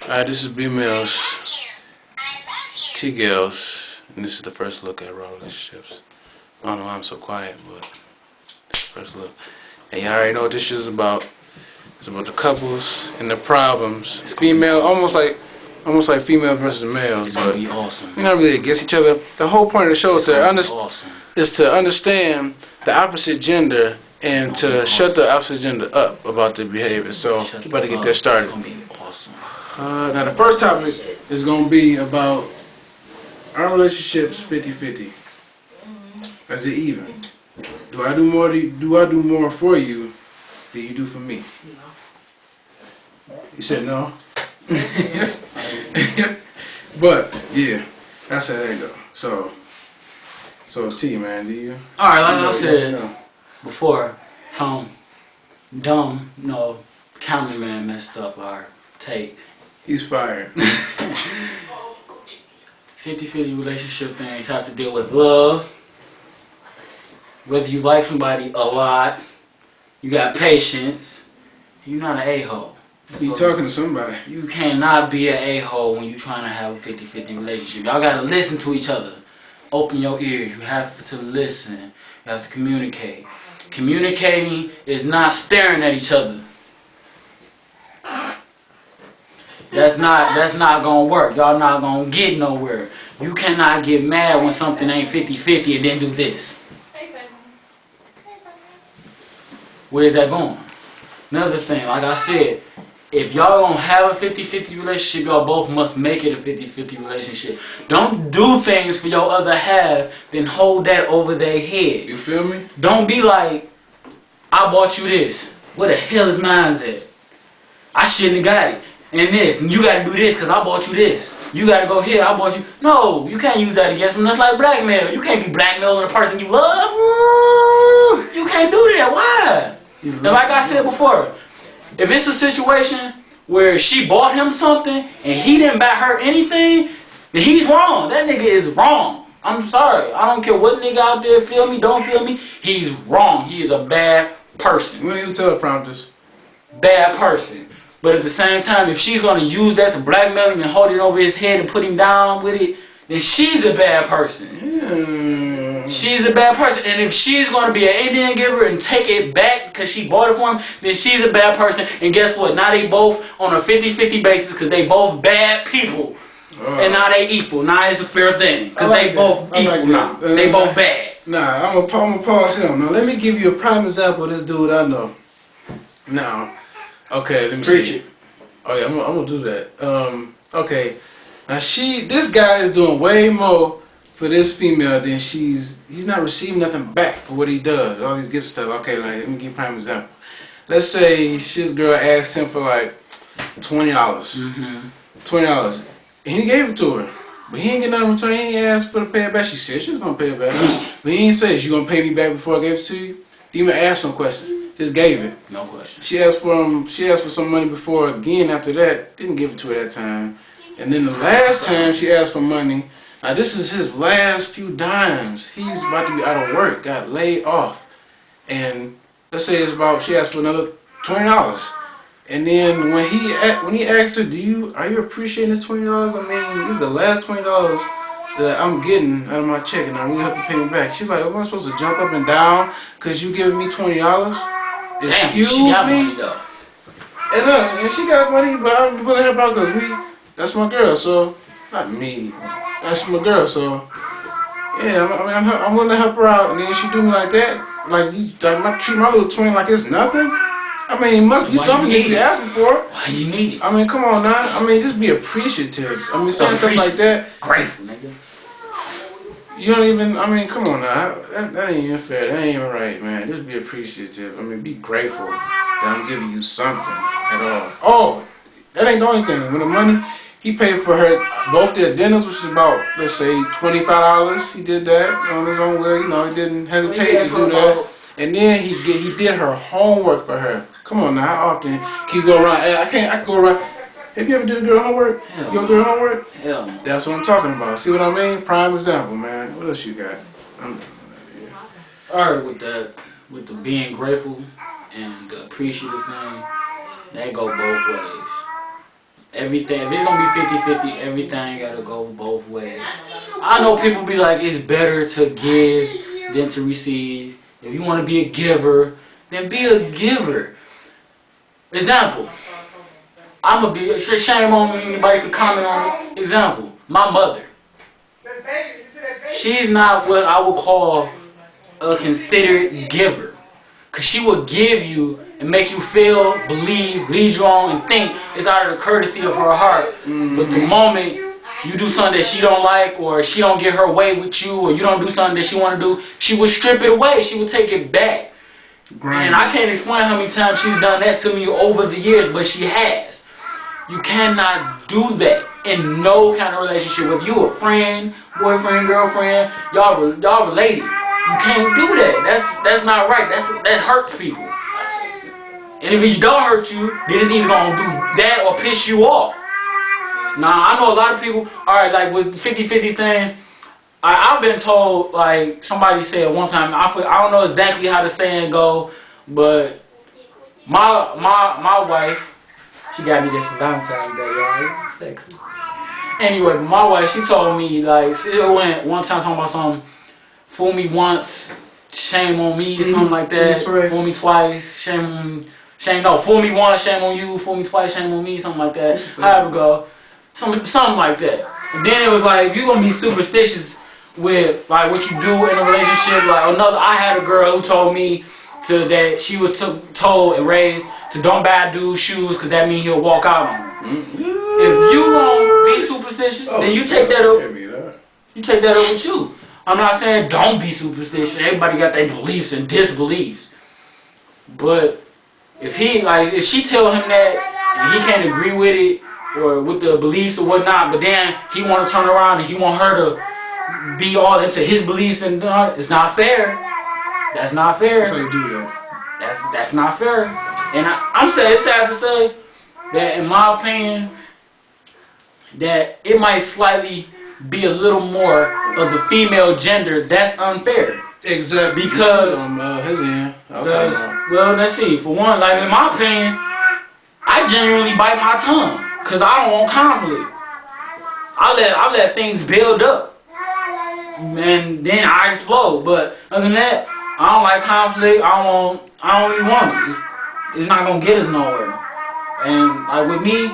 Alright, this is B.Mills, T.Gayles, and this is the first look at raw relationships. I don't know why I'm so quiet, but it's the first look. And you already know what this shit is about. It's about the couples and the problems. Female, almost like female versus male, It's but gonna be awesome. we're not really against each other. The whole point of the show is to understand the opposite gender and to shut the opposite gender up about their behavior. So we better get that started. It's gonna be awesome. Now the first topic is going to be about our relationships 50-50. Is it even? Do I do more for you than you do for me? You said no? But yeah, that's how that go. So it's T, man. Do you? Alright, like I said before, dumb, cameraman messed up our tape. He's fired. 50-50 relationship things have to deal with love. Whether you like somebody a lot, you got patience, you're not an a-hole. You talking to somebody. You cannot be an a-hole when you're trying to have a 50-50 relationship. Y'all got to listen to each other. Open your ears. You have to listen. You have to communicate. Communicating is not staring at each other. That's not gonna work. Y'all not gonna get nowhere. You cannot get mad when something ain't 50-50 and then do this. Where's that going? Another thing, like I said, if y'all don't have a 50-50 relationship, y'all both must make it a 50-50 relationship. Don't do things for your other half, then hold that over their head. You feel me? Don't be like, I bought you this. Where the hell is mine at? I shouldn't have got it. And this, and you gotta do this because I bought you this. You gotta go here, I bought you. No, you can't use that against them. That's like blackmail. You can't be blackmailing a person you love. You can't do that. Why? And like I said before, if it's a situation where she bought him something and he didn't buy her anything, then he's wrong. That nigga is wrong. I'm sorry. I don't care what nigga out there feel me, don't feel me. He's wrong. He is a bad person. What do you tell prompters? Bad person. But at the same time, if she's going to use that to blackmail him and hold it over his head and put him down with it, then she's a bad person. She's a bad person. And if she's going to be an Indian giver and take it back because she bought it for him, then she's a bad person. And guess what? Now they both on a 50-50 basis because they both bad people. And now they equal. Now it's a fair thing. Because they both equal now. They both bad. Nah, I'm going to pause him. Now, let me give you a prime example of this dude I know. Now, okay, let me see. Oh yeah, I'm gonna do that. Okay. Now this guy is doing way more for this female than he's not receiving nothing back for what he does. All these good stuff. Okay, like let me give you a prime example. Let's say this girl asked him for like $20. $20. And he gave it to her. But he ain't get nothing in return. He ain't asked for to pay it back. She said she was gonna pay it back. But he ain't say, "You gonna pay me back before I gave it to you?" He even asked some questions. Just gave it. No question. She asked for some money before again after that. Didn't give it to her that time. And then the last time she asked for money, now this is his last few dimes. He's about to be out of work, got laid off. And let's say she asked for another $20. And then when he asked her, are you appreciating this $20? I mean, this is the last $20 that I'm getting out of my check and I really have to pay me back. She's like, am I supposed to jump up and down because you giving me $20? Damn, she got money though. And she got money, but I'm gonna help out because that's my girl, so, not me, that's my girl, so, yeah, I'm willing to help her out, and then she do me like that, like treat my little $20 like it's nothing. I mean, it must be something that you're asking for. Why you need it? I mean, come on now. I mean, just be appreciative. I mean, saying stuff like that. Grateful, nigga. You don't even, I mean, come on now. That ain't even fair. That ain't even right, man. Just be appreciative. I mean, be grateful that I'm giving you something at all. Oh, that ain't the only thing. When the money, he paid for her both their dinners, which is about, let's say, $25. He did that on his own will. He didn't hesitate to do that. And then he did her homework for her. Come on now, how often can you go around? I can go around. Have you ever did a girl homework? You ever do homework? Hell no. That's what I'm talking about. See what I mean? Prime example, man. What else you got? Alright, with the being grateful and the appreciative thing, that go both ways. everything, if it's gonna be 50-50, everything gotta go both ways. I know people be like, it's better to give than to receive. If you want to be a giver, then be a giver. Example. I'm gonna be, shame on me, anybody can comment on it. Example, my mother. She's not what I would call a considered giver. Because she will give you and make you feel, believe, lead you on, and think it's out of the courtesy of her heart. But the moment you do something that she don't like, or she don't get her way with you, or you don't do something that she want to do, she will strip it away. She will take it back. And I can't explain how many times she's done that to me over the years, but she has. You cannot do that in no kind of relationship. If you a friend, boyfriend, girlfriend, y'all related. You can't do that. That's not right. That hurts people. And if it don't hurt you, then it's either gonna do that or piss you off. Now I know a lot of people. Alright, like with 50-50 thing, I've been told, like somebody said one time. I don't know exactly how the saying go, but my wife. She got me this for Valentine's Day, y'all. It's sexy. Anyway, my wife, she told me, like, she went one time talking about something, fool me once, shame on me, something like that. Fool me twice, fool me once, shame on you, fool me twice, shame on me, something like that. However go. Something like that. And then it was like, if you're going to be superstitious with, like, what you do in a relationship, like, I had a girl who told me that she was told and raised to don't buy a dude shoes because that means he'll walk out on them. If you won't be superstitious, then you take that up. You take that up with you. I'm not saying don't be superstitious. Everybody got their beliefs and disbeliefs. But if she tell him that and he can't agree with it or with the beliefs or whatnot, but then he want to turn around and he want her to be all into his beliefs, and it's not fair. That's not fair. That's how you do that. That's not fair. And I'm saying, it's sad to say that, in my opinion, that it might slightly be a little more of the female gender. That's unfair. Exactly. Because, well, let's see. For one, like in my opinion, I genuinely bite my tongue because I don't want conflict. I let things build up, and then I explode. But other than that, I don't like conflict. I don't really want it. It's not gonna get us nowhere. And like with me,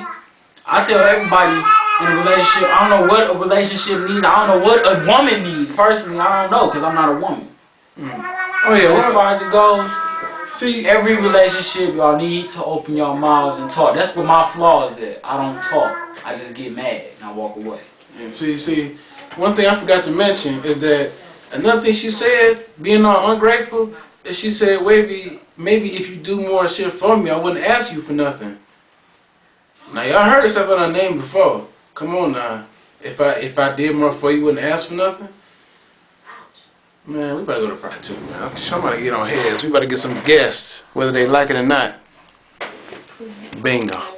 I tell everybody in a relationship, I don't know what a relationship needs. I don't know what a woman needs. Personally, I don't know because I'm not a woman. Oh yeah, as far as it goes, see, every relationship y'all need to open your mouths and talk. That's where my flaw is at. I don't talk. I just get mad and I walk away. And see, one thing I forgot to mention is that another thing she said, being ungrateful, is she said, maybe if you do more shit for me, I wouldn't ask you for nothing. Now y'all heard this stuff on her name before. Come on now. If I did more for you, you wouldn't ask for nothing? Man, we better go to part 2, man. Somebody get on heads. We better get some guests, whether they like it or not. Bingo.